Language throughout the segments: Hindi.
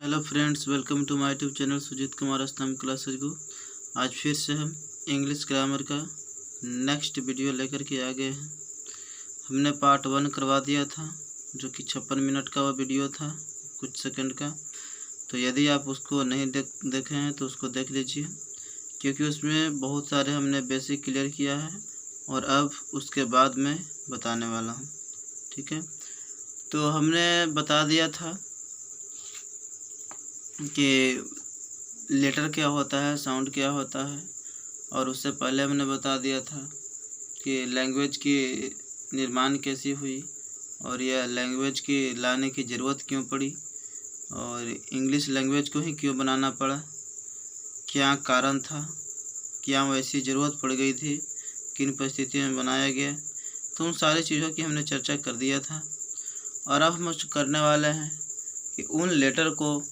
Hello friends, welcome to my YouTube channel Sujit Kumar Stambh classes को। आज फिर से हम इंग्लिश ग्रामर का नेक्स्ट वीडियो लेकर के आ गए हैं। हमने पार्ट 1 करवा दिया था, जो कि 56 मिनट का वो वीडियो था, कुछ सेकंड का। तो यदि आप उसको नहीं देखे हैं तो उसको देख लीजिए, क्योंकि उसमें बहुत सारे हमने बेसिक क्लियर किया है और अब उसके बाद में बताने वाला हूँ। ठीक है, तो हमने बता दिया था कि लेटर क्या होता है, साउंड क्या होता है, और उससे पहले हमने बता दिया था कि लैंग्वेज की निर्माण कैसी हुई और यह लैंग्वेज की लाने की ज़रूरत क्यों पड़ी और इंग्लिश लैंग्वेज को ही क्यों बनाना पड़ा, क्या कारण था, क्या वैसी ज़रूरत पड़ गई थी, किन परिस्थितियों में बनाया गया। तो उन सारी चीज़ों की हमने चर्चा कर दिया था। और अब हम करने वाले हैं कि उन लेटर को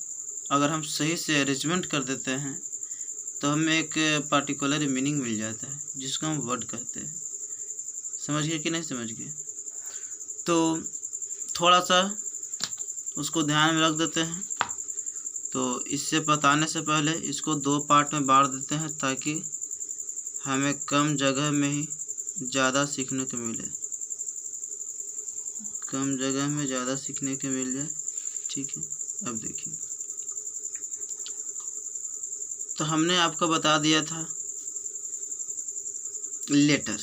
अगर हम सही से अरेंजमेंट कर देते हैं तो हमें एक पार्टिकुलर मीनिंग मिल जाता है, जिसको हम वर्ड कहते हैं। समझ गए कि नहीं समझ गए? तो थोड़ा सा उसको ध्यान में रख देते हैं। तो इससे बताने से पहले इसको 2 पार्ट में बांट देते हैं, ताकि हमें कम जगह में ही ज़्यादा सीखने को मिले, कम जगह में ज़्यादा सीखने को मिल जाए। ठीक है, अब देखिए, तो हमने आपको बता दिया था लेटर।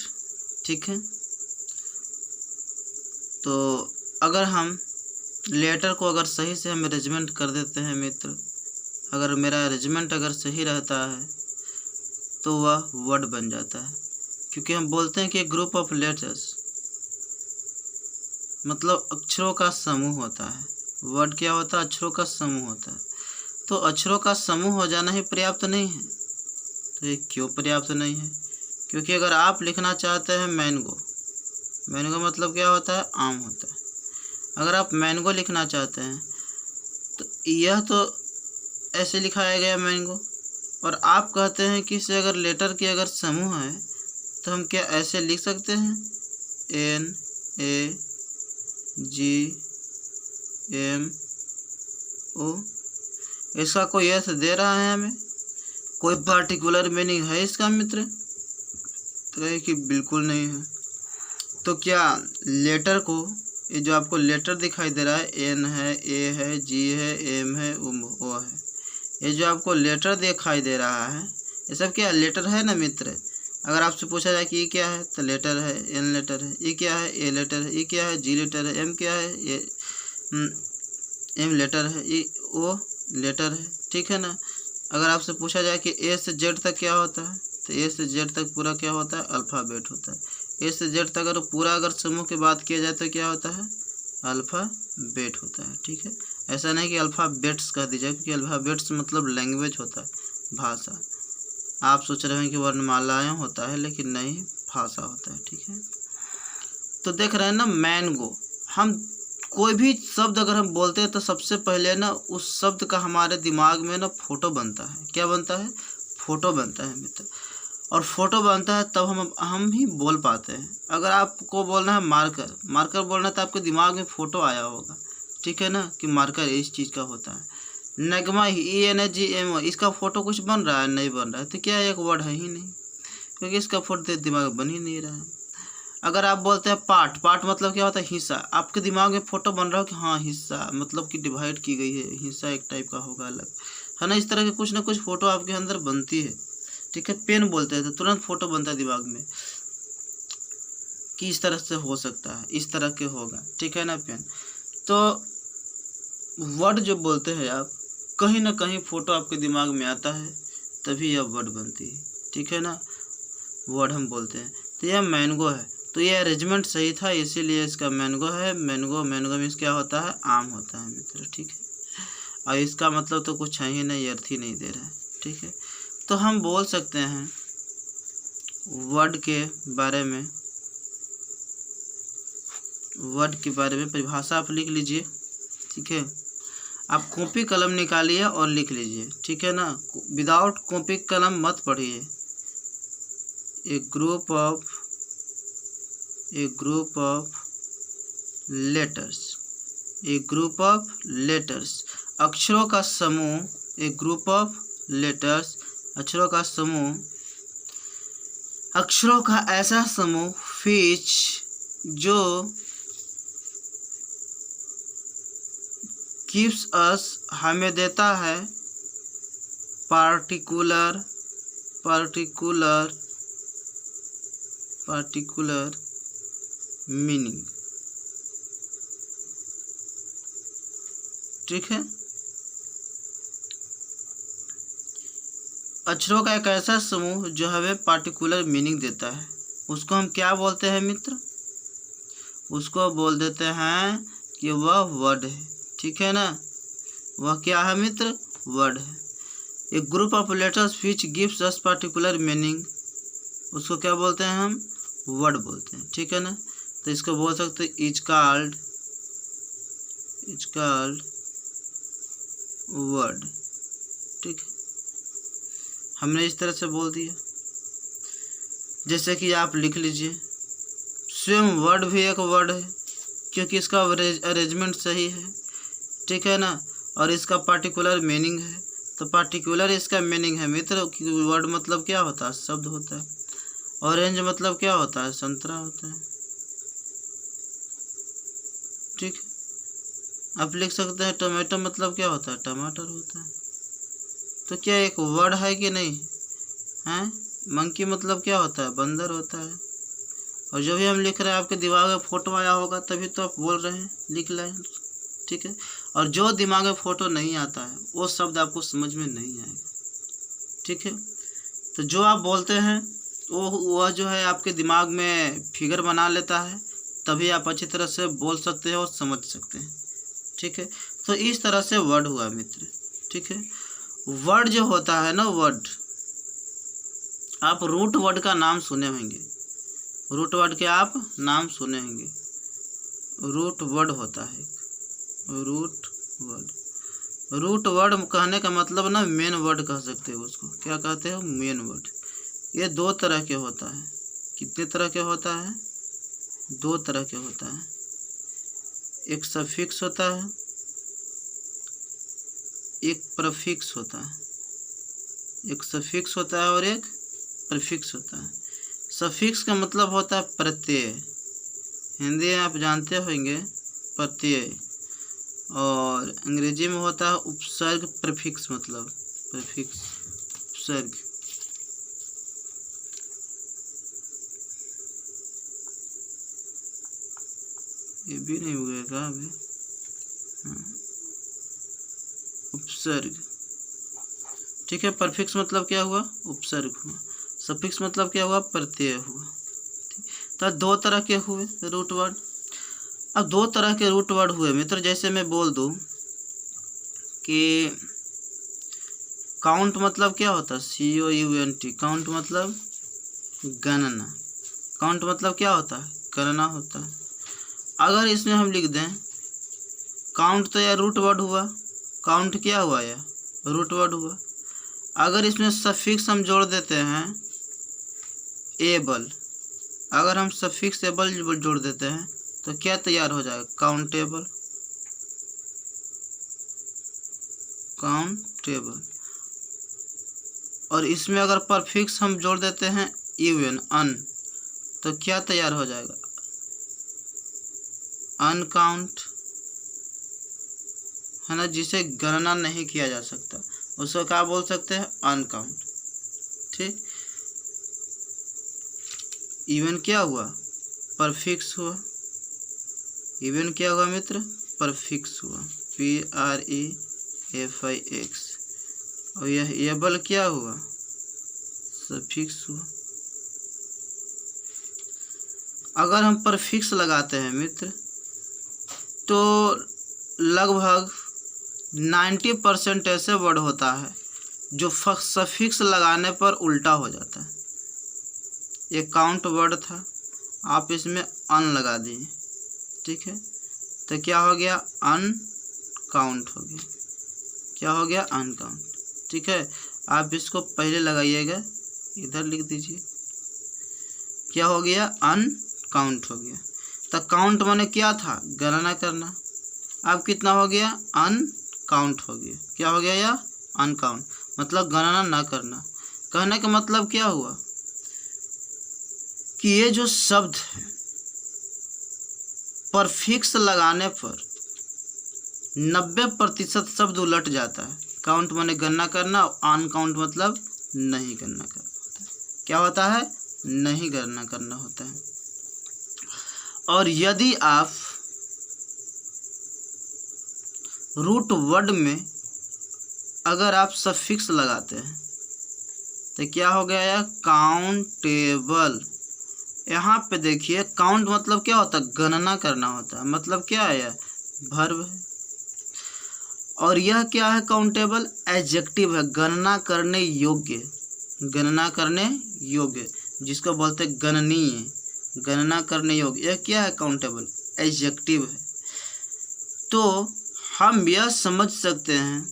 ठीक है, तो अगर हम लेटर को अगर सही से हम अरेंजमेंट कर देते हैं मित्र, अगर मेरा अरेंजमेंट अगर सही रहता है तो वह वर्ड बन जाता है। क्योंकि हम बोलते हैं कि ग्रुप ऑफ लेटर्स मतलब अक्षरों का समूह होता है। वर्ड क्या होता है? अक्षरों का समूह होता है। तो अक्षरों का समूह हो जाना ही पर्याप्त नहीं है। तो ये क्यों पर्याप्त नहीं है? क्योंकि अगर आप लिखना चाहते हैं मैंगो, मैंगो मतलब क्या होता है? आम होता है। अगर आप मैंगो लिखना चाहते हैं तो यह तो ऐसे लिखाया गया मैंगो, और आप कहते हैं कि इसे अगर लेटर की अगर समूह है तो हम क्या ऐसे लिख सकते हैं? NAGMO। इसका कोई अर्थ दे रहा है हमें? कोई पार्टिकुलर मीनिंग है इसका मित्र? तो है कि बिल्कुल नहीं है। तो क्या लेटर को, ये जो आपको लेटर दिखाई दे रहा है, N है, A है, G है, M है, O है, ये जो आपको लेटर दिखाई दे रहा है, ये सब क्या लेटर है ना मित्र? अगर आपसे पूछा जाए कि ये क्या है, तो लेटर है, N लेटर है। ये क्या है? A लेटर है। ये क्या है? G लेटर है। M क्या है? ये M लेटर है। ये O लेटर है। ठीक है ना? अगर आपसे पूछा जाए कि A से Z तक क्या होता है, तो A से Z तक पूरा क्या होता है? अल्फ़ाबेट होता है। A से Z तक अगर पूरा अगर समूह की बात किया जाए तो क्या होता है? अल्फ़ाबेट होता है। ठीक है, ऐसा नहीं कि अल्फ़ाबेट्स कह दीजिए, क्योंकि अल्फ़ाबेट्स मतलब लैंग्वेज होता है, भाषा। आप सोच रहे हैं कि वर्णमालाएँ होता है, लेकिन नहीं, भाषा होता है। ठीक है, तो देख रहे हैं ना, मैंगो, हम कोई भी शब्द अगर हम बोलते हैं तो सबसे पहले ना उस शब्द का हमारे दिमाग में ना फोटो बनता है। क्या बनता है? फोटो बनता है मित्र। और फोटो बनता है तब हम ही बोल पाते हैं। अगर आपको बोलना है मार्कर, मार्कर बोलना है तो आपके दिमाग में फ़ोटो आया होगा। ठीक है ना, कि मार्कर इस चीज़ का होता है। नगमा, ENGMO, इसका फ़ोटो कुछ बन रहा है? नहीं बन रहा है। तो क्या एक वर्ड है ही नहीं, क्योंकि इसका फोटो दिमाग में बन ही नहीं रहा है। अगर आप बोलते हैं पार्ट, पार्ट मतलब क्या होता है? हिस्सा। आपके दिमाग में फोटो बन रहा हो कि हाँ हिस्सा मतलब कि डिवाइड की गई है, हिस्सा एक टाइप का होगा अलग, है ना? इस तरह के कुछ ना कुछ फ़ोटो आपके अंदर बनती है। ठीक है, पेन बोलते हैं तो तुरंत फोटो बनता है दिमाग में कि इस तरह से हो सकता है, इस तरह के होगा। ठीक है ना पेन? तो वर्ड जो बोलते हैं आप, कहीं ना कहीं फ़ोटो आपके दिमाग में आता है, तभी यह वर्ड बनती है। ठीक है ना, वर्ड हम बोलते हैं। तो यह मैंगो है, तो ये अरेंजमेंट सही था, इसीलिए इसका मैंगो है। मैंगो, मैंगो मीन्स क्या होता है? आम होता है मित्र। ठीक है, और इसका मतलब तो कुछ है ही नहीं, अर्थ ही नहीं दे रहा है। ठीक है, तो हम बोल सकते हैं वर्ड के बारे में, वर्ड के बारे में परिभाषा आप लिख लीजिए। ठीक है, आप कॉपी कलम निकालिए और लिख लीजिए। ठीक है ना, विदाउट कॉपी कलम मत पढ़िए। A group of letters, a group of letters. अक्षरों का समूह, ए ग्रुप ऑफ लेटर्स, अक्षरों का समूह, अक्षरों का ऐसा समूह which जो gives us हमें देता है particular मीनिंग। ठीक है, अक्षरों का एक ऐसा समूह जो हमें पार्टिकुलर मीनिंग देता है, उसको हम क्या बोलते हैं मित्र? उसको बोल देते हैं कि वह वर्ड है। ठीक है ना, वह क्या है मित्र? वर्ड है। एक group of letters which gives us particular meaning, उसको क्या बोलते हैं हम? वर्ड बोलते हैं। ठीक है ना, तो इसको बोल सकते हैं इज कॉल्ड वर्ड। ठीक है, हमने इस तरह से बोल दिया। जैसे कि आप लिख लीजिए, स्वयं वर्ड भी एक वर्ड है क्योंकि इसका अरेंजमेंट सही है। ठीक है ना, और इसका पार्टिकुलर मीनिंग है, तो पार्टिकुलर इसका मीनिंग है मित्र। वर्ड मतलब क्या होता है? शब्द होता है। ऑरेंज मतलब क्या होता है? संतरा होता है। ठीक है, आप लिख सकते हैं टोमेटो मतलब क्या होता है? टमाटर होता है। तो क्या एक वर्ड है कि नहीं है? मंकी मतलब क्या होता है? बंदर होता है। और जो भी हम लिख रहे हैं आपके दिमाग में फोटो आया होगा तभी तो आप बोल रहे हैं, लिख रहे हैं। ठीक है, और जो दिमाग में फोटो नहीं आता है वो शब्द आपको समझ में नहीं आएगा। ठीक है, तो जो आप बोलते हैं वह जो है आपके दिमाग में फिगर बना लेता है, तभी आप अच्छी तरह से बोल सकते हैं और समझ सकते हैं। ठीक है, तो इस तरह से वर्ड हुआ मित्र। ठीक है, वर्ड जो होता है ना, वर्ड, आप रूट वर्ड का नाम सुने होंगे। रूट वर्ड के आप नाम सुने होंगे। रूट वर्ड होता है रूट वर्ड। रूट वर्ड कहने का मतलब ना मेन वर्ड कह सकते हो उसको। क्या कहते हो? Main word. ये दो तरह के होता है। कितने तरह के होता है? दो तरह के होता है। एक सफिक्स होता है, एक प्रीफिक्स होता है। एक सफिक्स होता है और एक प्रीफिक्स होता है। सफिक्स का मतलब होता है प्रत्यय, हिंदी में आप जानते होंगे प्रत्यय, और अंग्रेजी में होता है उपसर्ग। प्रीफिक्स मतलब प्रीफिक्स, उपसर्ग। ये भी नहीं हुएगा अभी। उपसर्ग। ठीक है, प्रीफिक्स मतलब क्या हुआ? उपसर्ग हुआ। सफिक्स मतलब क्या हुआ? प्रत्यय हुआ। तो दो तरह के हुए रूट वर्ड। अब दो तरह के रूट वर्ड हुए मित्र। जैसे मैं बोल दूं कि काउंट मतलब क्या होता है? COUNT। काउंट मतलब गणना। काउंट मतलब क्या होता है? गणना होता है। अगर इसमें हम लिख दें काउंट, तो यह रूट वर्ड हुआ। काउंट क्या हुआ? यह रूट वर्ड हुआ। अगर इसमें सफिक्स हम जोड़ देते हैं एबल, अगर हम सफिक्स एबल जोड़ देते हैं तो क्या तैयार हो जाएगा? काउंटेबल। काउंटेबल। और इसमें अगर परफिक्स हम जोड़ देते हैं यूएन, अन, तो क्या तैयार हो जाएगा? अनकाउंट, है ना, जिसे गणना नहीं किया जा सकता, उसको क्या बोल सकते हैं? अनकाउंट। ठीक, इवन क्या हुआ? परफिक्स हुआ। इवन क्या हुआ मित्र? परफिक्स हुआ। PREFIX। और यह एबल क्या हुआ? सफिक्स हुआ। अगर हम परफिक्स लगाते हैं मित्र तो लगभग 90% ऐसे वर्ड होता है जो सफिक्स लगाने पर उल्टा हो जाता है। एक काउंट वर्ड था, आप इसमें अन लगा दिए। ठीक है, तो क्या हो गया? अनकाउंट हो गया। क्या हो गया? अनकाउंट। ठीक है, आप इसको पहले लगाइएगा, इधर लिख दीजिए। क्या हो गया? अनकाउंट हो गया। तो काउंट माने क्या था? गणना करना। अब कितना हो गया? अनकाउंट हो गया। क्या हो गया यह? अनकाउंट, मतलब गणना ना करना। कहने का मतलब क्या हुआ कि ये जो शब्द है पर फिक्स लगाने पर 90% शब्द उलट जाता है। काउंट माने गणना करना, अनकाउंट मतलब नहीं गणना करना। क्या होता है? नहीं गणना करना होता है। और यदि आप रूट वर्ड में अगर आप सफिक्स लगाते हैं तो क्या हो गया? यह काउंटेबल। यहाँ पे देखिए काउंट मतलब क्या होता है? गणना करना होता है। मतलब क्या है? यह वर्ब है। और यह क्या है? काउंटेबल एडजेक्टिव है, गणना करने योग्य। गणना करने योग्य जिसको बोलते हैं गणनीय, गणना करने योग्य। यह क्या है? काउंटेबल एडजेक्टिव है। तो हम यह समझ सकते हैं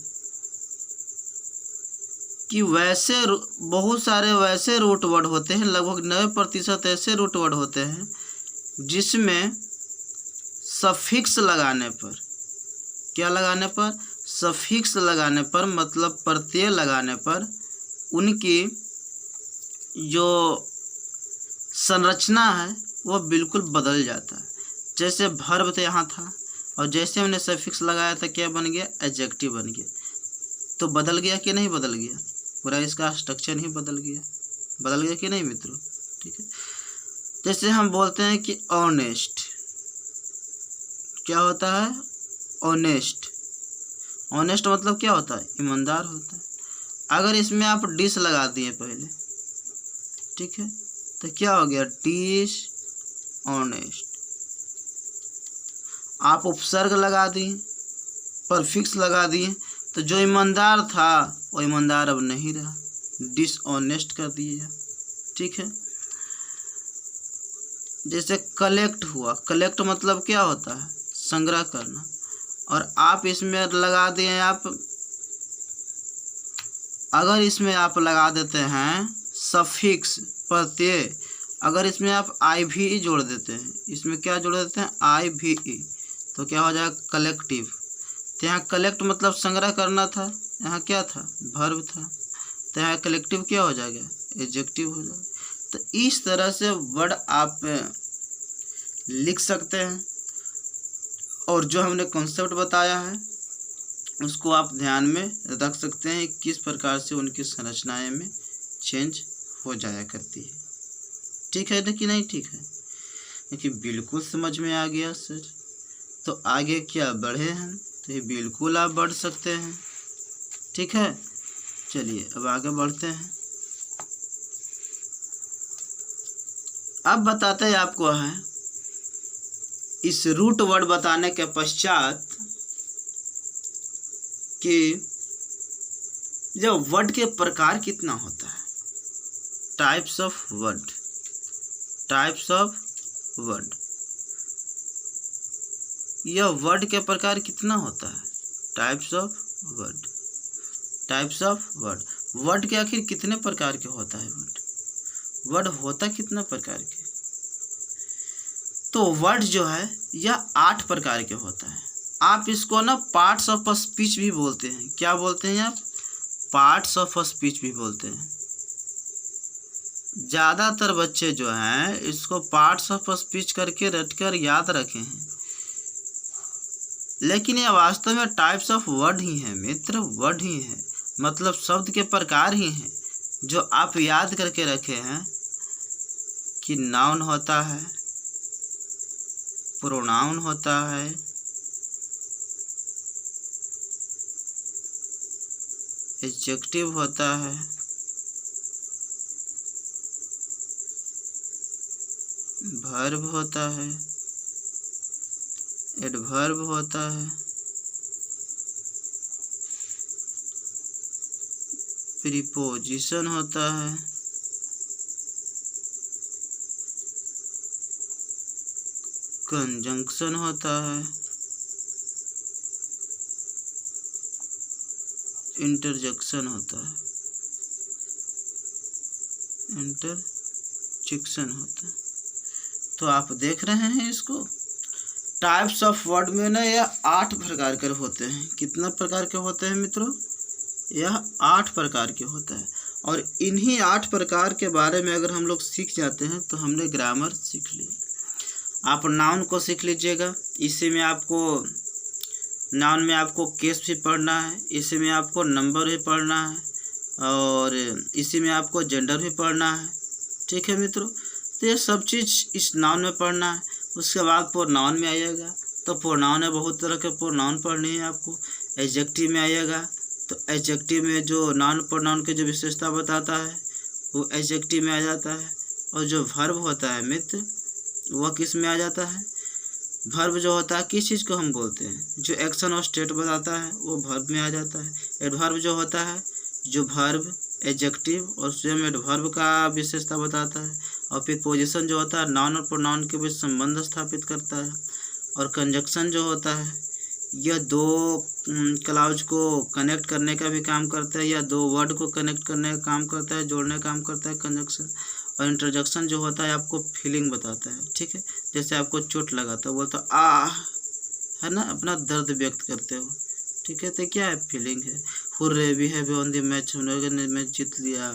कि वैसे बहुत सारे वैसे रूट वर्ड होते हैं, लगभग 90% ऐसे रूट वर्ड होते हैं जिसमें सफिक्स लगाने पर, क्या लगाने पर? सफिक्स लगाने पर, मतलब प्रत्यय लगाने पर उनकी जो संरचना है वो बिल्कुल बदल जाता है। जैसे वर्ब तो यहाँ था और जैसे हमने सफिक्स लगाया था क्या बन गया? एडजेक्टिव बन गया। तो बदल गया कि नहीं बदल गया? पूरा इसका स्ट्रक्चर ही बदल गया। बदल गया कि नहीं मित्रों? ठीक है। जैसे हम बोलते हैं कि ऑनेस्ट, क्या होता है? ऑनेस्ट। ऑनेस्ट मतलब क्या होता है? ईमानदार होता है। अगर इसमें आप डिस लगा दिए पहले, ठीक है, तो क्या हो गया? Dishonest. आप उपसर्ग लगा दिए, परफिक्स लगा दिए, तो जो ईमानदार था वो ईमानदार अब नहीं रहा, डिसऑनेस्ट कर दिए। ठीक है। जैसे कलेक्ट हुआ, कलेक्ट मतलब क्या होता है? संग्रह करना। और आप इसमें लगा दिए, आप अगर इसमें आप लगा देते हैं सफिक्स प्रत्यय, अगर इसमें आप आई भी ई जोड़ देते हैं, इसमें क्या जोड़ देते हैं? आई भी ई, तो क्या हो जाएगा? कलेक्टिव। तो यहाँ कलेक्ट मतलब संग्रह करना था, यहाँ क्या था? वर्ब था, तो यहाँ कलेक्टिव क्या हो जाएगा? एडजेक्टिव हो जाएगा। तो इस तरह से वर्ड आप लिख सकते हैं। और जो हमने कॉन्सेप्ट बताया है उसको आप ध्यान में रख सकते हैं, किस प्रकार से उनकी संरचनाएं में चेंज हो जाया करती है। ठीक है कि नहीं? ठीक है, देखिए बिल्कुल समझ में आ गया सर। तो आगे क्या बढ़े हम? तो ये बिल्कुल आप बढ़ सकते हैं। ठीक है, चलिए अब आगे बढ़ते हैं। अब बताते हैं आपको है इस रूट वर्ड बताने के पश्चात कि जब वर्ड के प्रकार कितना होता है, types of word, types of word, यह वर्ड के प्रकार कितना होता है? Types of word, types of word. Word के आखिर कितने प्रकार के होता है? वर्ड होता कितना प्रकार के? तो वर्ड जो है यह 8 प्रकार के होता है। आप इसको ना पार्ट्स ऑफ स्पीच भी बोलते हैं। क्या बोलते हैं आप? पार्ट्स ऑफ स्पीच भी बोलते हैं। ज़्यादातर बच्चे जो हैं इसको पार्ट्स ऑफ स्पीच करके रटकर याद रखे हैं, लेकिन यह वास्तव में टाइप्स ऑफ वर्ड ही है मित्र, वर्ड ही है, मतलब शब्द के प्रकार ही हैं जो आप याद करके रखे हैं कि नाउन होता है, प्रोनाउन होता है, एडजेक्टिव होता है, वर्ब होता है, एडवर्ब होता है, प्रीपोजिशन होता है, कंजंक्शन होता है, इंटरजेक्शन होता है, इंटरजेक्शन होता है। तो आप देख रहे हैं इसको, टाइप्स ऑफ वर्ड में ना यह 8 प्रकार के होते हैं। कितना प्रकार के होते हैं मित्रों? यह 8 प्रकार के होता है। और इन्हीं 8 प्रकार के बारे में अगर हम लोग सीख जाते हैं तो हमने ग्रामर सीख ली। आप नाउन को सीख लीजिएगा, इसी में आपको नाउन में आपको केस भी पढ़ना है, इसी में आपको नंबर भी पढ़ना है, और इसी में आपको जेंडर भी पढ़ना है। ठीक है मित्रों, तो ये सब चीज़ इस नाउन में पढ़ना है। उसके बाद प्रोनाउन में आइएगा तो प्रोनाउन में बहुत तरह के प्रोनाउन पढ़नी है आपको। एडजेक्टिव में आइएगा तो एडजेक्टिव में जो नाउन प्रोनाउन की जो विशेषता बताता है वो एडजेक्टिव में आ जाता है। और जो वर्ब होता है मित्र वह किस में आ जाता है? वर्ब जो होता है किस चीज़ को हम बोलते हैं? जो एक्शन और स्टेट बताता है वो वर्ब में आ जाता है। एडवर्ब जो होता है, जो वर्ब एडजेक्टिव और स्वयं एडवर्ब का विशेषता बताता है। और फिर पोजीशन जो होता है नाउन और प्रोनाउन के बीच संबंध स्थापित करता है। और कंजक्शन जो होता है यह 2 क्लाउज को कनेक्ट करने का भी काम करता है, या 2 वर्ड को कनेक्ट करने का काम करता है, जोड़ने का काम करता है कंजक्शन। और इंटरजेक्शन जो होता है आपको फीलिंग बताता है। ठीक है, जैसे आपको चोट लगा तो बोलते हो आह, है ना, अपना दर्द व्यक्त करते हो। ठीक है, तो क्या है? फीलिंग है। Hurray we have won the match, हम लोगों ने मैच जीत लिया।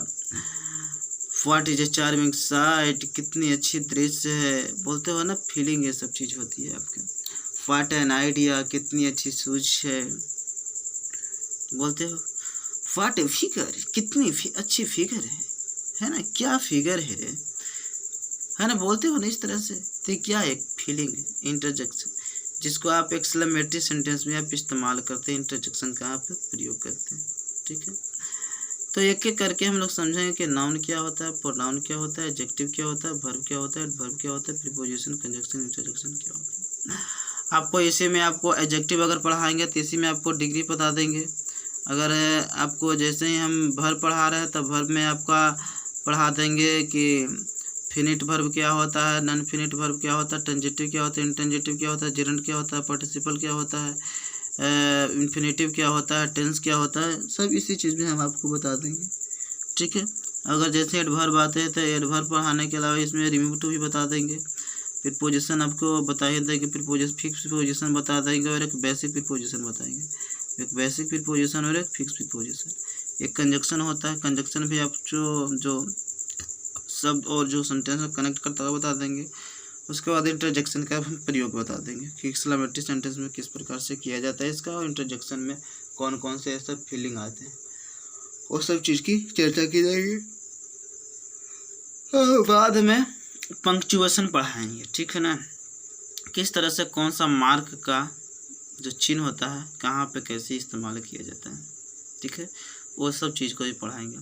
What is a charming sight, कितनी अच्छी दृश्य है, बोलते हो ना, फीलिंग ये सब चीज़ होती है आपके। व्हाट एन आइडिया, कितनी अच्छी सूझ है, बोलते हो। व्हाट ए फिगर, कितनी अच्छी फिगर है ना, क्या फिगर है रे, है ना, बोलते हो ना इस तरह से। तो क्या एक फीलिंग है, इंटरजेक्शन, जिसको आप एक्सक्लेमेटरी सेंटेंस में आप इस्तेमाल करते हैं, इंटरजेक्शन का आप प्रयोग करते हैं। ठीक है, तो एक एक करके हम लोग समझेंगे कि नाउन क्या होता है, प्रोनाउन क्या होता है, एडजेक्टिव क्या होता है, वर्ब क्या होता है, एडवर्ब क्या होता है, प्रीपोजिशन, कंजक्शन, इंटरजेक्शन क्या होता है। आपको इसी में आपको एडजेक्टिव अगर पढ़ाएंगे तो इसी में आपको डिग्री बता देंगे। अगर आपको जैसे ही हम वर्ब पढ़ा रहे हैं तब वर्ब में आपका पढ़ा देंगे कि फिनिट वर्ब क्या होता है, नॉन फिनिट वर्ब क्या होता है, ट्रांजिटिव क्या होता है, इंट्रांजिटिव क्या होता है, जेरेंट क्या होता है, पार्टिसिपल क्या होता है, इन्फिनेटिव क्या होता है, टेंस क्या होता है, सब इसी चीज़ में हम आपको बता देंगे। ठीक है, अगर जैसे एडवर्ब आते हैं तो एडवर्ब पढ़ाने के अलावा इसमें रिमूव टू भी बता देंगे। प्रीपोजिशन आपको बता ही देंगे, प्रीपोजिशन फिक्स प्रीपोजिशन बता देंगे, और एक बेसिक प्रीपोजिशन बताएंगे। एक बेसिक प्रीपोजिशन और एक फिक्स प्रीपोजिशन। एक कंजक्शन होता है, कंजक्शन भी आप जो शब्द और जो सेंटेंस को कनेक्ट करता है बता देंगे। उसके बाद इंटरजेक्शन का हम प्रयोग बता देंगे कि एक्सक्लेमेटरी सेंटेंस में किस प्रकार से किया जाता है इसका, और इंटरजेक्शन में कौन कौन से ऐसे फीलिंग आते हैं, वो सब चीज़ की चर्चा की जाएगी। बाद में पंक्चुएशन पढ़ाएंगे। ठीक है ना, किस तरह से कौन सा मार्क का जो चिन्ह होता है कहाँ पे कैसे इस्तेमाल किया जाता है। ठीक है, वो सब चीज़ को भी पढ़ाएंगे।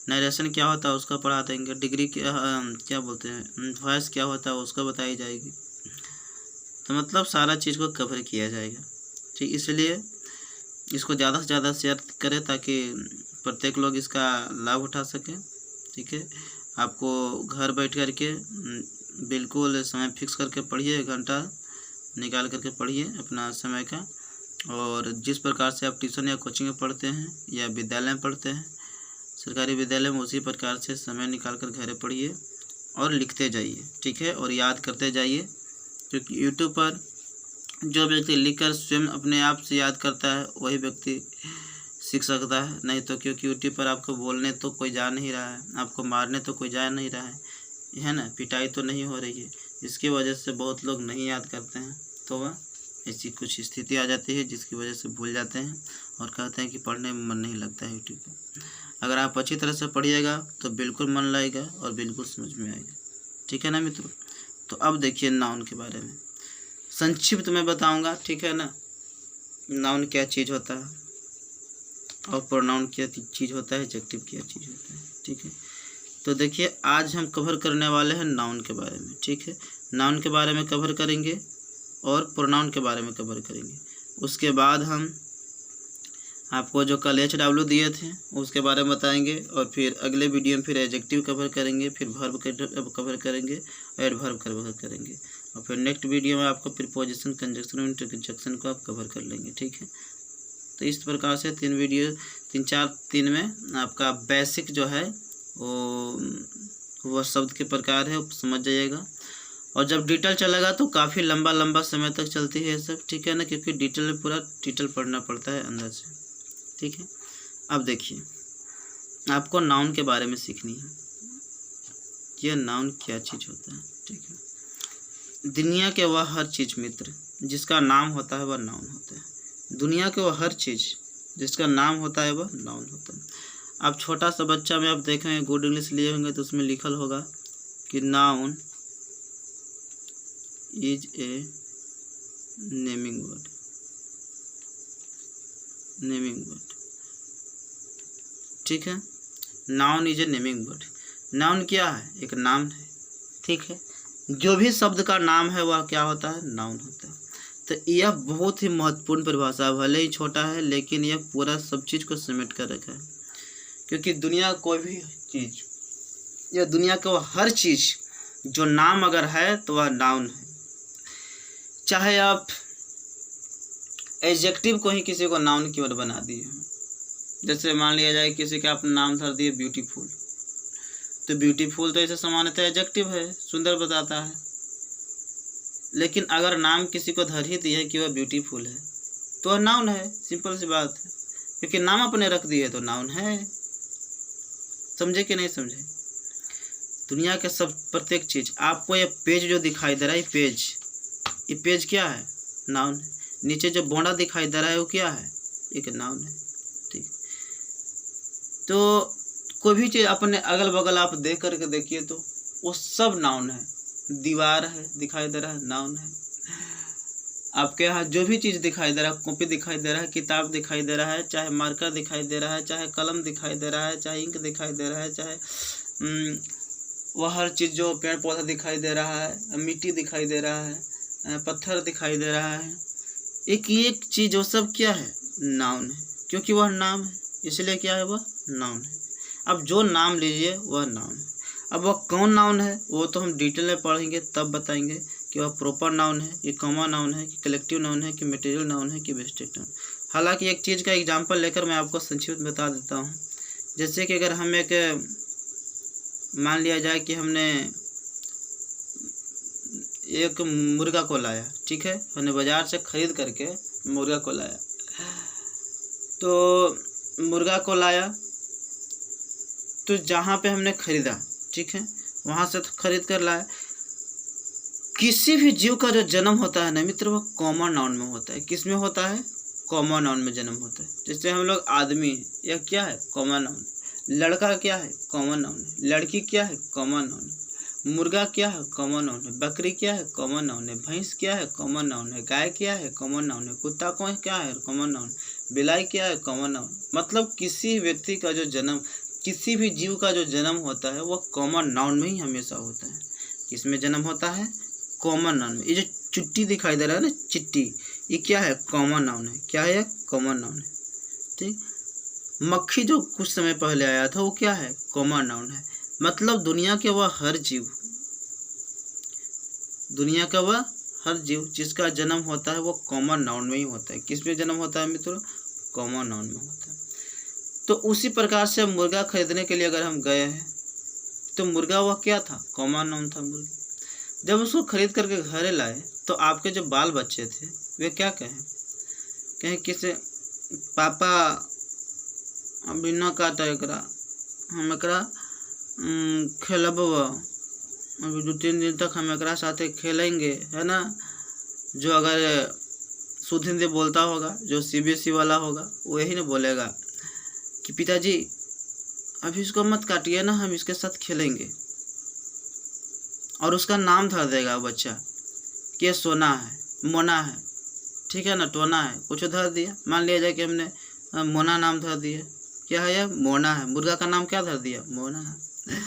नरेशन क्या होता है उसका पढ़ा देंगे। डिग्री क्या बोलते हैं, वॉइस क्या होता है उसका बताई जाएगी। तो मतलब सारा चीज़ को कवर किया जाएगा। ठीक, इसलिए इसको ज़्यादा से ज़्यादा शेयर करें ताकि प्रत्येक लोग इसका लाभ उठा सकें। ठीक है, आपको घर बैठ कर के बिल्कुल समय फिक्स करके पढ़िए, 1 घंटा निकाल करके पढ़िए अपना समय का। और जिस प्रकार से आप ट्यूशन या कोचिंग में पढ़ते हैं या विद्यालय में पढ़ते हैं, सरकारी विद्यालय में, उसी प्रकार से समय निकाल कर घर पढ़िए और लिखते जाइए। ठीक है, और याद करते जाइए, क्योंकि यूट्यूब पर जो व्यक्ति लिखकर स्वयं अपने आप से याद करता है वही व्यक्ति सीख सकता है। नहीं तो क्योंकि यूट्यूब पर आपको बोलने तो कोई जा नहीं रहा है, आपको मारने तो कोई जा नहीं रहा है ना, पिटाई तो नहीं हो रही है, इसकी वजह से बहुत लोग नहीं याद करते हैं। तो वह ऐसी कुछ स्थिति आ जाती है जिसकी वजह से भूल जाते हैं और कहते हैं कि पढ़ने में मन नहीं लगता है यूट्यूब पर। अगर आप अच्छी तरह से पढ़िएगा तो बिल्कुल मन लगेगा और बिल्कुल समझ में आएगा। ठीक है ना मित्रों, तो अब देखिए नाउन के बारे में संक्षिप्त में बताऊंगा। ठीक है ना, नाउन क्या चीज़ होता है और प्रोनाउन क्या चीज़ होता है, एडजेक्टिव क्या चीज़ होता है। ठीक है, तो देखिए आज हम कवर करने वाले हैं नाउन के बारे में। ठीक है, नाउन के बारे में कवर करेंगे और प्रोनाउन के बारे में कवर करेंगे। उसके बाद हम आपको जो कल HW दिए थे उसके बारे में बताएंगे, और फिर अगले वीडियो में फिर एडजेक्टिव कवर करेंगे, फिर वर्ब कवर करेंगे और एडवर्ब कवर करेंगे, और फिर नेक्स्ट वीडियो में आपको प्रीपोजिशन, कंजक्शन और इंटरजेक्शन को आप कवर कर लेंगे। ठीक है, तो इस प्रकार से 3 में आपका बेसिक जो है वो शब्द के प्रकार है वो समझ जाइएगा। और जब डिटेल चलेगा तो काफ़ी लंबा लंबा समय तक चलती है ये सब, ठीक है ना, क्योंकि डिटेल में पूरा डिटेल पढ़ना पड़ता है अंदर से, ठीक है। अब देखिए, आपको नाउन के बारे में सीखनी है, यह नाउन क्या चीज़ होता है, ठीक है। दुनिया के वह हर चीज़ मित्र जिसका नाम होता है वह नाउन होता है। दुनिया के वह हर चीज़ जिसका नाम होता है वह नाउन होता है। आप छोटा सा बच्चा में आप देखेंगे, गुड इंग्लिश लिए होंगे तो उसमें लिखल होगा कि noun is a naming word, naming word, ठीक है। Noun is a naming word. Noun क्या है? एक नाम है, ठीक है। जो भी शब्द का नाम है वह क्या होता है? नाउन होता है। तो यह बहुत ही महत्वपूर्ण परिभाषा, भले ही छोटा है लेकिन यह पूरा सब चीज़ को समेट कर रखा है, क्योंकि दुनिया कोई भी चीज़ या दुनिया का वह हर चीज़ जो नाम अगर है तो वह नाउन है। चाहे आप एडजेक्टिव को ही किसी को नाउन की ओर बना दिए, जैसे मान लिया जाए किसी का आप नाम धर दिए ब्यूटीफुल, तो ब्यूटीफुल तो ऐसे सामान्यतः एडजेक्टिव है, सुंदर बताता है। लेकिन अगर नाम किसी को धर ही दिया है कि वह ब्यूटीफुल है तो वह नाउन है, सिंपल सी बात है, क्योंकि नाम अपने रख दिए तो नाउन है। समझे कि नहीं समझे? दुनिया के सब प्रत्येक चीज़, आपको ये पेज जो दिखाई दे रहा है, ये पेज क्या है? नाउन है। नीचे जो बोंडा दिखाई दे रहा है वो क्या है? एक नाउन है, ठीक। तो कोई भी चीज़ अपने अगल बगल आप देख करके देखिए तो वो सब नाउन है। दीवार है दिखाई दे रहा है, नाउन है। आपके यहाँ जो भी चीज़ दिखाई दे रहा है, कॉपी दिखाई दे रहा है, किताब दिखाई दे रहा है, चाहे मार्कर दिखाई दे रहा है, चाहे कलम दिखाई दे रहा है, चाहे इंक दिखाई दे रहा है, चाहे वह हर चीज़ जो पेड़ पौधा दिखाई दे रहा है, मिट्टी दिखाई दे रहा है, पत्थर दिखाई दे रहा है, एक एक चीज़ वो सब क्या है? नाउन है, क्योंकि वह नाम है, इसलिए क्या है? वह नाउन है। अब जो नाम लीजिए वह नाउन है। अब वह कौन नाउन है वो तो हम डिटेल में पढ़ेंगे, तब बताएंगे कि वह प्रॉपर नाउन है, कि कॉमन नाउन है, कि कलेक्टिव नाउन है, कि मटेरियल नाउन है, कि वेस्टेड नाउन। हालांकि एक चीज़ का एग्जांपल लेकर मैं आपको संक्षिप्त बता देता हूँ। जैसे कि अगर हम एक मान लिया जाए कि हमने एक मुर्गा को लाया, ठीक है, हमने बाज़ार से ख़रीद करके मुर्गा को लाया, तो मुर्गा को लाया तो जहाँ पे हमने ख़रीदा, ठीक है, वहाँ से खरीद कर लाया। किसी भी जीव का जो जन्म होता है ना मित्र, वो कॉमन नाउन में होता है। किस में होता है? कॉमन नाउन में जन्म होता है। जैसे हम लोग आदमी, यह क्या है? Common noun. लड़का क्या है? कॉमन नाउन है। लड़की क्या है? कॉमन नाउन है। मुर्गा क्या है? कॉमन नाउन है। बकरी क्या है? कॉमन नाउन है। भैंस क्या है? कॉमन नाउन है। गाय क्या है? कॉमन नाउन है। कुत्ता कौन क्या है? Common noun. बिलाई क्या है? Common noun. मतलब किसी व्यक्ति का जो जन्म, किसी भी जीव का जो जन्म होता है वह कॉमन नाउन में ही हमेशा होता है। किसमें जन्म होता है? कॉमन नाउन में। ये जो चिट्टी दिखाई दे रहा है ना, चिट्टी, ये क्या है? कॉमन नाउन है। क्या है? कॉमन नाउन है, ठीक। मक्खी जो कुछ समय पहले आया था वो क्या है? कॉमन नाउन है। मतलब दुनिया के वह हर जीव, दुनिया का वह हर जीव जिसका जन्म होता है वो कॉमन नाउन में ही होता है। किस में जन्म होता है मित्रों? कॉमन नाउन में होता है। तो उसी प्रकार से मुर्गा खरीदने के लिए अगर हम गए हैं तो मुर्गा वह क्या था? कॉमन नाउन था मुर्गा। जब उसको खरीद करके घरे लाए तो आपके जो बाल बच्चे थे वे क्या कहें किसे? पापा अभी न काटा एकरा, हम एकरा खेलब, अभी 2-3 दिन तक हम एकरा साथे खेलेंगे, है ना। जो अगर शुद्ध हिंदी बोलता होगा, जो CBSE वाला होगा, वो यही ना बोलेगा कि पिताजी अभी इसको मत काटिए ना, हम इसके साथ खेलेंगे। और उसका नाम धर देगा बच्चा कि ये सोना है, मोना है, ठीक है ना, टोना है, कुछ धर दिया। मान लिया जाए कि हमने मोना नाम धर दिया। क्या है? यह मोना है। मुर्गा का नाम क्या धर दिया? मोना है।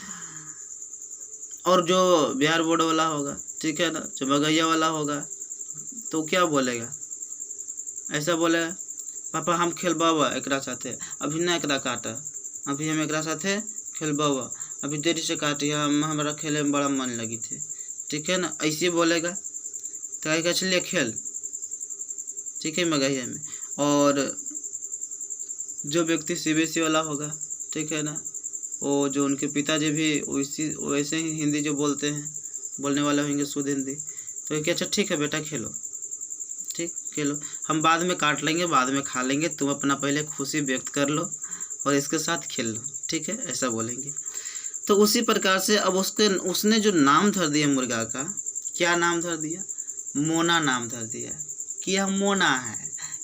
और जो बिहार बोर्ड वाला होगा, ठीक है ना, जो बगैया वाला होगा, तो क्या बोलेगा? ऐसा बोलेगा, पापा हम खेलबा एकरा साथे, अभी ना एकरा काटा, अभी हम एकरा साथे खेलबा, अभी देरी से काटी, हमारा खेले में बड़ा मन लगी थी, ठीक है ना। ऐसे बोलेगा तो क्या चलिए खेल, ठीक है, मगहिया में। और जो व्यक्ति CBSE वाला होगा, ठीक है ना, वो जो उनके पिताजी भी वैसे ही हिंदी जो बोलते हैं, बोलने वाले होंगे शुद्ध हिंदी। तो ये कि अच्छा ठीक है बेटा खेलो, ठीक खेलो, हम बाद में काट लेंगे, बाद में खा लेंगे, तुम अपना पहले खुशी व्यक्त कर लो और इसके साथ खेल लो, ठीक है, ऐसा बोलेंगे। तो उसी प्रकार से अब उसने जो नाम धर दिया मुर्गा का, क्या नाम धर दिया? मोना नाम धर दिया कि यह मोना है,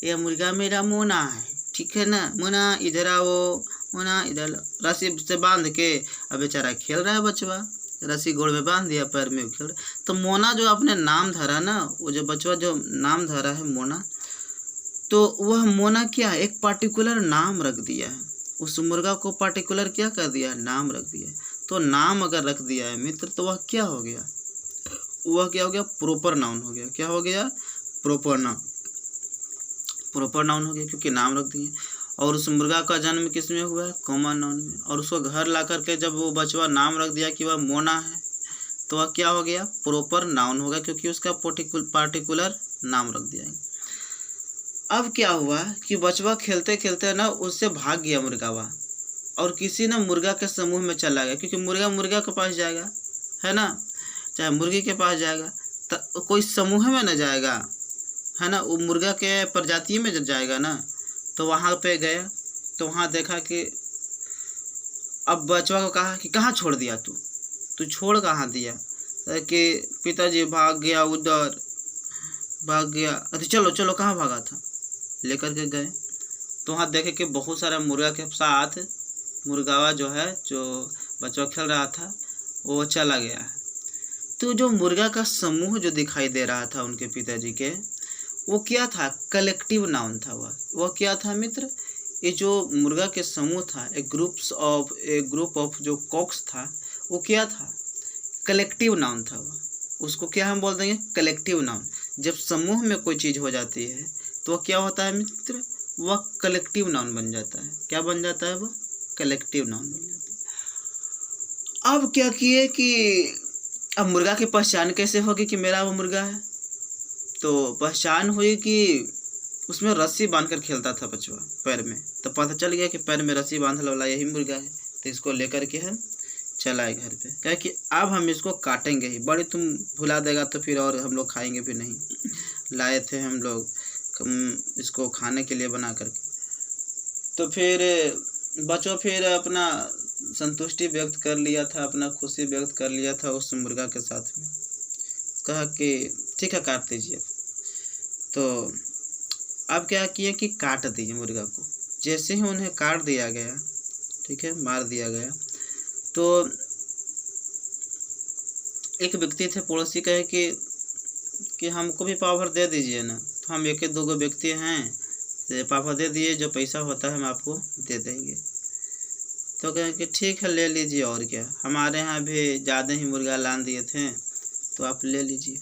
यह मुर्गा मेरा मोना है, ठीक है ना, मोना इधर आओ, मोना इधर। रस्सी से बांध के अब बेचारा खेल रहा है बचवा, रस्सी गोड़ में बांध दिया, पैर में खेल रहा। तो मोना जो आपने नाम धरा ना, वो जो बचवा जो नाम धरा है मोना, तो वह मोना क्या है, एक पार्टिकुलर नाम रख दिया है, उस मुर्गा को पार्टिकुलर क्या कर दिया है, नाम रख दिया है। तो नाम अगर रख दिया है मित्र, तो वह क्या हो गया, वह क्या हो गया, प्रॉपर नाउन हो गया। क्या हो गया, प्रॉपर नाउन, प्रॉपर नाउन हो गया, क्योंकि नाम रख दिए। और उस मुर्गा का जन्म किस में हुआ है, कॉमन नाउन में। और उसको घर ला करके जब वो बचवा नाम रख दिया कि वह मोना है, तो वह क्या हो गया, प्रॉपर नाउन हो गया, क्योंकि उसका पार्टिकुलर नाम रख दिया है। अब क्या हुआ कि बचवा खेलते खेलते ना उससे भाग गया मुर्गावा, और किसी ना मुर्गा के समूह में चला गया, क्योंकि मुर्गा मुर्गा के पास जाएगा, है ना, चाहे मुर्गी के पास जाएगा, तो कोई समूह में न जाएगा, है ना, वो मुर्गा के प्रजाति में जब जाएगा ना। तो वहाँ पे गया, तो वहाँ देखा कि अब बचवा को कहा कि कहाँ छोड़ दिया तू छोड़ कहाँ दिया, कि पिताजी भाग गया उधर, भाग गया। अरे चलो चलो, कहाँ भागा था, लेकर के गए। तो वहाँ देखे कि बहुत सारा मुर्गा के साथ मुर्गावा जो है, जो बच्चा खेल रहा था, वो चला गया है। तो जो मुर्गा का समूह जो दिखाई दे रहा था उनके पिताजी के, वो क्या था, कलेक्टिव नाउन था। वह क्या था मित्र, ये जो मुर्गा के समूह था, एक ग्रुप ऑफ जो कॉक्स था, वो क्या था, कलेक्टिव नाउन था। उसको क्या हम बोल देंगे, कलेक्टिव नाउन। जब समूह में कोई चीज़ हो जाती है तो वह क्या होता है मित्र, वह कलेक्टिव नाउन बन जाता है। क्या बन जाता है, वह कलेक्टिव नाउन बन जाता है। अब क्या किए कि अब मुर्गा की पहचान कैसे होगी कि मेरा वो मुर्गा है, तो पहचान हुई कि उसमें रस्सी बांधकर खेलता था बचवा पैर में, तो पता चल गया कि पैर में रस्सी बांधने वाला यही मुर्गा है। तो इसको लेकर के हम चलाए घर पे, क्या कि अब हम इसको काटेंगे ही, बड़ी तुम भुला देगा तो फिर और हम लोग खाएंगे भी नहीं। लाए थे हम लोग इसको खाने के लिए बना करके। तो फिर बच्चों फिर अपना संतुष्टि व्यक्त कर लिया था, अपना खुशी व्यक्त कर लिया था उस मुर्गा के साथ में। कहा कि ठीक है काट दीजिए। तो अब क्या किए कि काट दिए मुर्गा को। जैसे ही उन्हें काट दिया गया, ठीक है, मार दिया गया, तो एक व्यक्ति थे पड़ोसी, कहे कि हमको भी पाव भर दे दीजिए ना। तो हम एक दो व्यक्ति हैं, तो पाव भर दे दिए, जो पैसा होता है हम आपको दे देंगे। तो कहे कि ठीक है ले लीजिए, और क्या, हमारे यहाँ भी ज़्यादा ही मुर्गा लान दिए थे, तो आप ले लीजिए।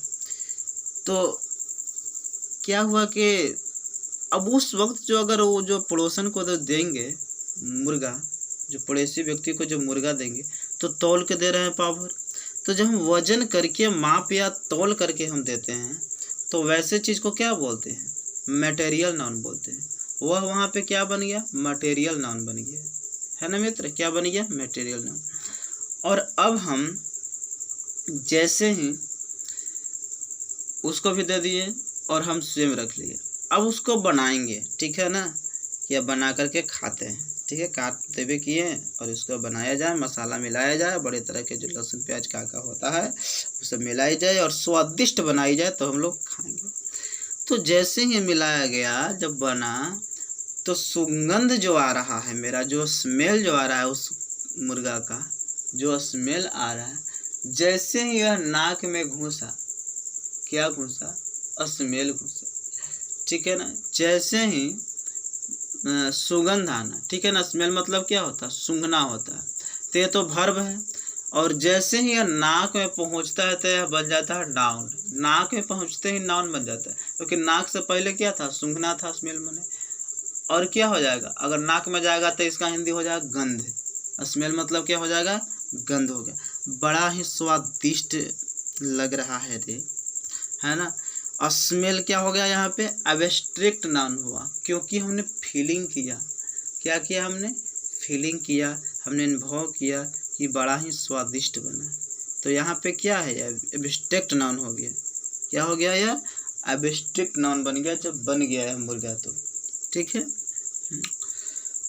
तो क्या हुआ कि अब उस वक्त जो अगर वो जो पड़ोसन को तो देंगे मुर्गा, जो पड़ोसी व्यक्ति को जो मुर्गा देंगे, तो तौल के दे रहे हैं पाव भर। तो जब हम वजन करके माप या तौल करके हम देते हैं, तो वैसे चीज़ को क्या बोलते हैं, मटेरियल नाउन बोलते हैं। वह वहाँ पे क्या बन गया, मटेरियल नाउन बन गया, है ना मित्र, क्या बन गया, मटेरियल नाउन। और अब हम जैसे ही उसको भी दे दिए और हम स्वयं रख लिए, अब उसको बनाएंगे, ठीक है ना, या बना करके खाते हैं, ठीक है, काटते भी किए और इसको बनाया जाए, मसाला मिलाया जाए, बड़े तरह के जो लहसुन प्याज का होता है उसे मिलाई जाए और स्वादिष्ट बनाई जाए, तो हम लोग खाएंगे। तो जैसे ही मिलाया गया, जब बना, तो सुगंध जो आ रहा है, मेरा जो स्मेल जो आ रहा है उस मुर्गा का जो स्मेल आ रहा है, जैसे ही यह नाक में घुसा, क्या घुसा, स्मेल घुसा, ठीक है ना, जैसे ही सुगंध आना, ठीक है ना, स्मेल मतलब क्या होता है, सूंघना होता है। तो ये तो वर्ब है, और जैसे ही यह नाक में पहुंचता है तो यह बन जाता है नाउन। नाक में पहुंचते ही नाउन बन जाता है, क्योंकि नाक से पहले क्या था, सूंघना था, स्मेल मने। और क्या हो जाएगा, अगर नाक में जाएगा तो इसका हिंदी हो जाएगा गंध। स्मेल मतलब क्या हो जाएगा, गंध हो गया। बड़ा ही स्वादिष्ट लग रहा है रे, है ना। स्मेल क्या हो गया यहाँ पे, एब्स्ट्रैक्ट नाउन हुआ, क्योंकि हमने फीलिंग किया। क्या किया हमने, फीलिंग किया, हमने अनुभव किया कि बड़ा ही स्वादिष्ट बना। तो यहाँ पे क्या है, एब्स्ट्रैक्ट नाउन हो गया। क्या हो गया, यह एब्स्ट्रैक्ट नाउन बन गया जब बन गया है मुर्गा तो। ठीक है,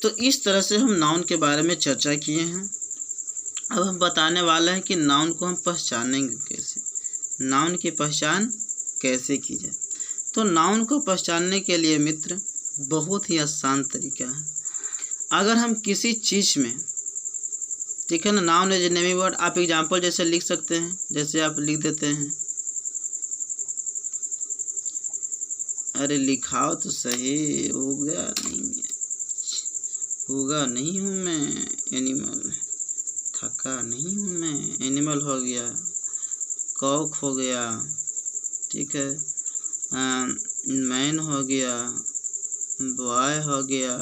तो इस तरह से हम नाउन के बारे में चर्चा किए हैं। अब हम बताने वाले हैं कि नाउन को हम पहचानेंगे कैसे, नाउन की पहचान कैसे की जाए। तो नाउन को पहचानने के लिए मित्र बहुत ही आसान तरीका है। अगर हम किसी चीज़ में, ठीक है ना, noun as a naming word, आप एग्जाम्पल जैसे लिख सकते हैं, जैसे आप लिख देते हैं, अरे लिखाओ तो सही, होगा नहीं हूँ मैं, एनिमल, थका नहीं हूँ मैं, एनिमल हो गया, कॉक हो गया, ठीक है, मैन हो गया, बॉय हो गया,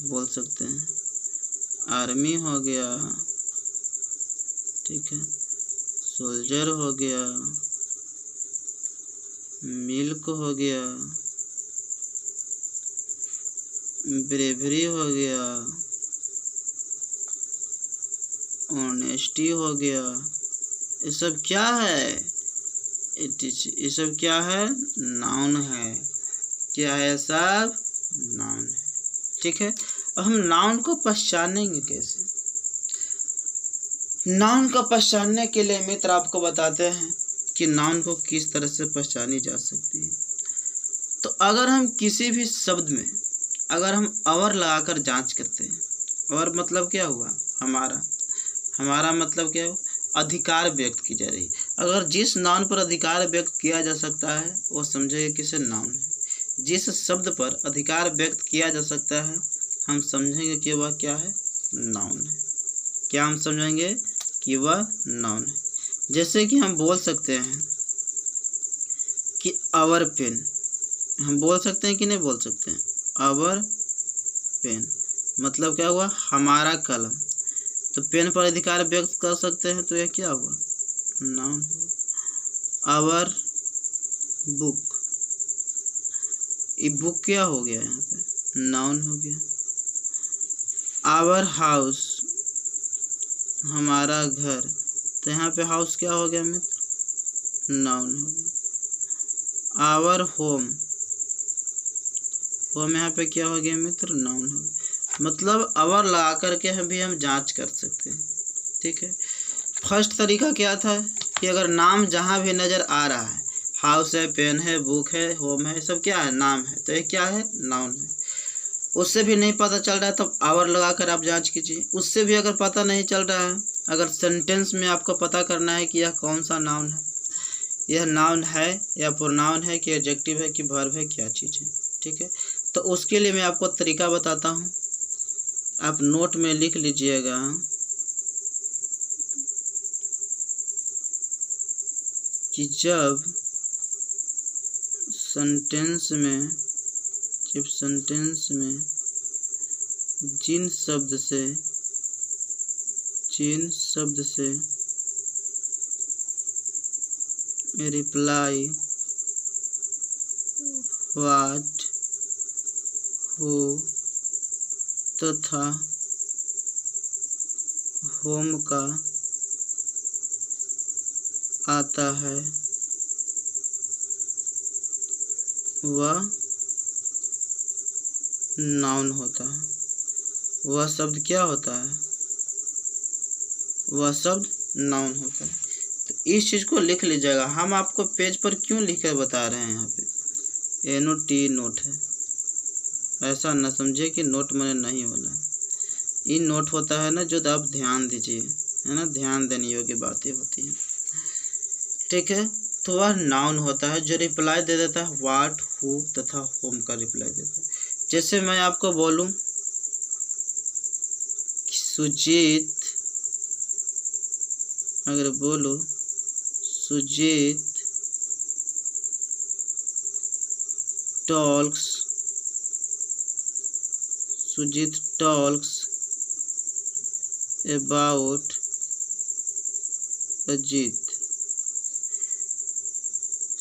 बोल सकते हैं, आर्मी हो गया, ठीक है, सोल्जर हो गया, मिल्क हो गया, ब्रेवरी हो गया, ऑनेस्टी हो गया। ये सब क्या है, ये सब क्या है, नाउन है। क्या है, सब नाउन है। ठीक है, अब हम नाउन को पहचानेंगे कैसे। नाउन को पहचानने के लिए मित्र आपको बताते हैं कि नाउन को किस तरह से पहचानी जा सकती है। तो अगर हम किसी भी शब्द में अगर हम अवर लगाकर जांच करते हैं, अवर मतलब क्या हुआ, हमारा मतलब क्या हुआ, अधिकार व्यक्त की जा रही। अगर जिस नाउन पर अधिकार व्यक्त किया जा सकता है वो समझेंगे किसे नाउन है। जिस शब्द पर अधिकार व्यक्त किया जा सकता है हम समझेंगे कि वह क्या है, नाउन है। क्या हम समझेंगे कि वह नाउन है। जैसे कि हम बोल सकते हैं कि आवर पेन, हम बोल सकते हैं कि नहीं बोल सकते हैं, आवर पेन मतलब क्या हुआ, हमारा कलम। तो पेन पर अधिकार व्यक्त कर सकते हैं तो यह क्या हुआ, नाउन हुआ। आवर बुक, ये बुक क्या हो गया, यहाँ पे नाउन हो गया। आवर हाउस, हमारा घर, तो यहाँ पे हाउस क्या हो गया मित्र, नाउन हो गया। आवर होम, होम यहाँ पे क्या हो गया मित्र, नाउन हो गया। मतलब अवर लगा करके हम जांच कर सकते हैं। ठीक है, फर्स्ट तरीका क्या था कि अगर नाम जहाँ भी नज़र आ रहा है, हाउस है, पेन है, बुक है, होम है, सब क्या है, नाम है, तो ये क्या है, नाउन है। उससे भी नहीं पता चल रहा है तब आवर लगा कर आप जांच कीजिए। उससे भी अगर पता नहीं चल रहा है, अगर सेंटेंस में आपको पता करना है कि यह कौन सा नाउन है, यह नाउन है या प्रोनाउन है कि एडजेक्टिव है कि वर्ब है, क्या चीज़ है। ठीक है, तो उसके लिए मैं आपको तरीका बताता हूँ, आप नोट में लिख लीजिएगा कि जब सेंटेंस में जिन शब्द से रिप्लाई, व्हाट, हु तथा होम का आता है वह नाउन होता है। वह शब्द क्या होता है, वह शब्द नाउन होता है। तो इस चीज़ को लिख लीजिएगा। हम आपको पेज पर क्यों लिख कर बता रहे हैं, यहाँ पे NOT नोट है, ऐसा न समझे कि नोट मैंने नहीं बोला। ये नोट होता है ना, जो आप ध्यान दीजिए, है ना, ध्यान देने योग्य बातें होती हैं। ठीक है, तो वह नाउन होता है जो रिप्लाई दे देता है व्हाट, हु तथा होम का रिप्लाई देता है। जैसे मैं आपको बोलूं सुजीत, अगर बोलो सुजीत टॉक्स अबाउट अजीत।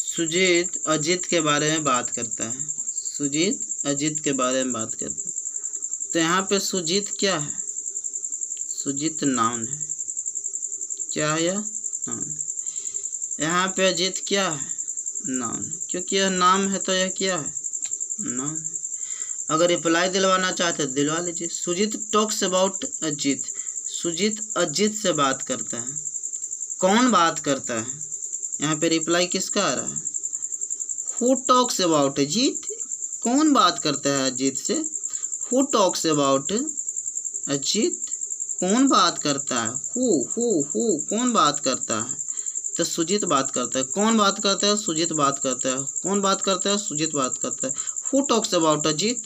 सुजीत अजीत के बारे में बात करता है, सुजीत अजीत के बारे में बात करता है। तो यहाँ पे सुजीत क्या है, सुजीत नाउन है। क्या है यह? नाउन। यहाँ पे अजीत क्या है? नाउन, क्योंकि यह नाम है तो यह क्या है? नाउन है। अगर रिप्लाई दिलवाना चाहते हैं दिलवा लीजिए। सुजीत टॉक्स अबाउट अजीत, सुजीत अजीत से बात करता है। कौन बात करता है? यहाँ पे रिप्लाई किसका आ रहा है? हु टॉक्स अबाउट अजीत, कौन बात करता है अजीत से? हु टॉक्स अबाउट अजीत, कौन बात करता है? हु कौन बात करता है? तो सुजीत बात करता है। कौन बात करता है? सुजीत बात करता है। कौन बात करता है? सुजीत बात करता है। Who talks about Ajit?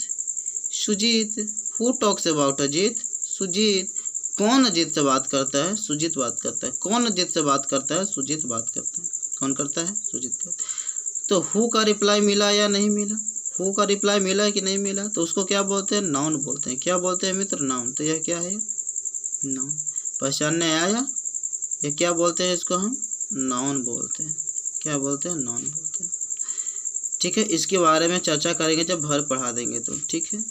Sujit. Who talks about Ajit? Sujit. कौन अजीत से बात करता है? सुजीत बात करता है। कौन अजीत से बात करता है? सुजीत बात करता है। कौन करता है? सुजीत करता है। तो हु का रिप्लाई मिला या नहीं मिला? हु का रिप्लाई मिला कि नहीं मिला? तो उसको क्या बोलते हैं? नाउन बोलते हैं। क्या बोलते हैं मित्र? नाउन। तो यह क्या है? नाउन। पहचानने आया? ये क्या बोलते हैं इसको? हम नाउन बोलते हैं। क्या बोलते हैं? नाउन बोलते हैं। ठीक है, इसके बारे में चर्चा करेंगे जब भर पढ़ा देंगे तो। ठीक है,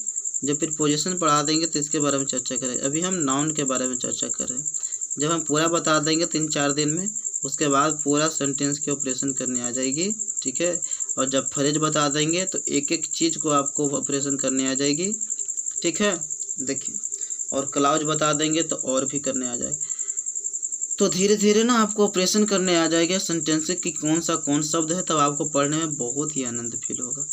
जब फिर पोजीशन पढ़ा देंगे तो इसके बारे में चर्चा करें। अभी हम नाउन के बारे में चर्चा कर रहे हैं। जब हम पूरा बता देंगे 3-4 दिन में, उसके बाद पूरा सेंटेंस की ऑपरेशन करने आ जाएगी। ठीक है, और जब फ्रेज बता देंगे तो एक एक चीज़ को आपको ऑपरेशन करने आ जाएगी। ठीक है, देखिए, और क्लाउज बता देंगे तो और भी करने आ जाए। तो धीरे धीरे ना आपको ऑपरेशन करने आ जाएगा सेंटेंस की कौन शब्द है, तब आपको पढ़ने में बहुत ही आनंद फील होगा।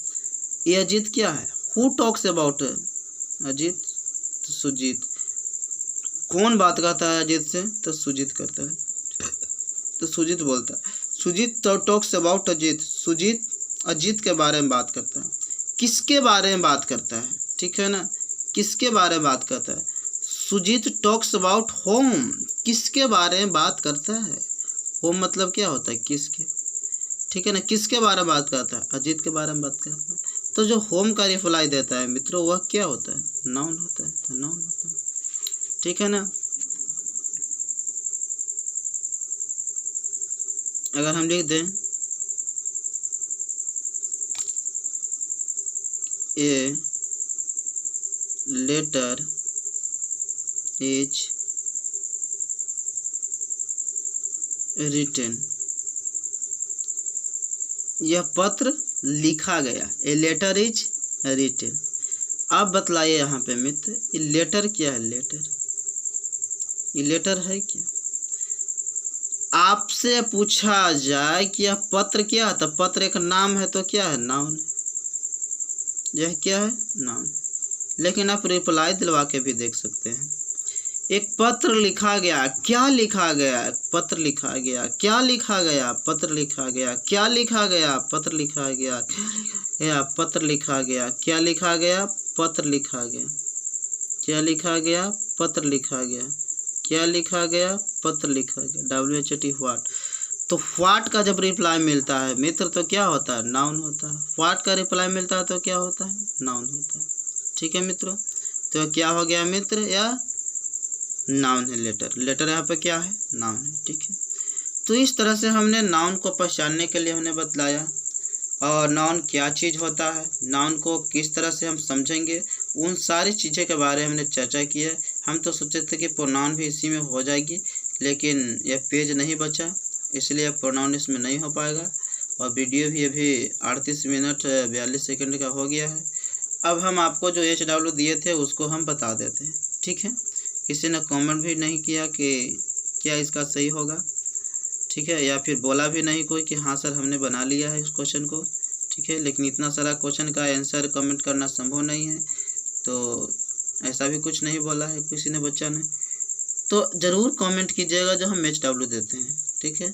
ये अजीत क्या है? Who talks about Ajit? तो सुजीत। कौन बात करता है अजीत से? तो सुजीत करता है। तो सुजीत बोलता है। सुजीत टॉक्स अबाउट अजीत, सुजीत अजीत के बारे में बात करता है। किसके बारे में बात करता है? ठीक है ना, किसके बारे में बात करता है? सुजीत टॉक्स अबाउट होम, किसके बारे में बात करता है? होम मतलब क्या होता है? किसके। ठीक है ना, किसके बारे में बात करता है? अजीत के बारे में बात करता है। तो जो होम का रिप्लाई देता है मित्रों, वह क्या होता है? नाउन होता है। तो नाउन होता है। ठीक है ना, अगर हम लिख दें ए लेटर इज रिटन, यह पत्र लिखा गया। A letter is written. आप बतलाइए यहाँ पे मित्र, ये लेटर क्या है? लेटर, ये लेटर है क्या? आपसे पूछा जाए कि यह पत्र क्या है, तो पत्र एक नाम है तो क्या है? नाउन है। यह क्या है? नाउन। लेकिन आप रिप्लाई दिलवा के भी देख सकते हैं। एक पत्र लिखा गया, क्या लिखा गया? पत्र लिखा गया, क्या लिखा गया? पत्र लिखा गया, क्या लिखा गया? पत्र लिखा गया, पत्र लिखा गया, क्या लिखा गया? पत्र लिखा गया, क्या लिखा गया? पत्र लिखा गया, क्या लिखा गया? पत्र लिखा गया। WHAT what. तो व्हाट का जब रिप्लाई मिलता है मित्र तो क्या होता है? नाउन होता है। व्हाट का रिप्लाई मिलता है तो क्या होता है? नाउन होता है। ठीक है मित्रों, तो क्या हो गया मित्र? या नाउन है लेटर। लेटर यहाँ पे क्या है? नाउन है। ठीक है, तो इस तरह से हमने नाउन को पहचानने के लिए हमने बतलाया, और नाउन क्या चीज़ होता है, नाउन को किस तरह से हम समझेंगे, उन सारी चीज़ें के बारे में हमने चर्चा की है। हम तो सोचे थे कि प्रोनाउन भी इसी में हो जाएगी, लेकिन यह पेज नहीं बचा, इसलिए प्रोनाउन इसमें नहीं हो पाएगा। और वीडियो भी अभी 38 मिनट 42 सेकंड का हो गया है। अब हम आपको जो HW दिए थे उसको हम बता देते हैं। ठीक है, किसी ने कमेंट भी नहीं किया कि क्या इसका सही होगा। ठीक है, या फिर बोला भी नहीं कोई कि हाँ सर हमने बना लिया है इस क्वेश्चन को। ठीक है, लेकिन इतना सारा क्वेश्चन का आंसर कमेंट करना संभव नहीं है, तो ऐसा भी कुछ नहीं बोला है किसी ने, बच्चा ने। तो ज़रूर कमेंट कीजिएगा जो हम HW देते हैं। ठीक है,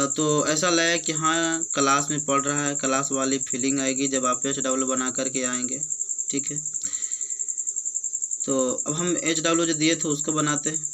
तो ऐसा लगा कि हाँ क्लास में पढ़ रहा है, क्लास वाली फीलिंग आएगी जब आप HW बना करके आएंगे। ठीक है, तो अब हम HW जो दिए थे उसको बनाते हैं।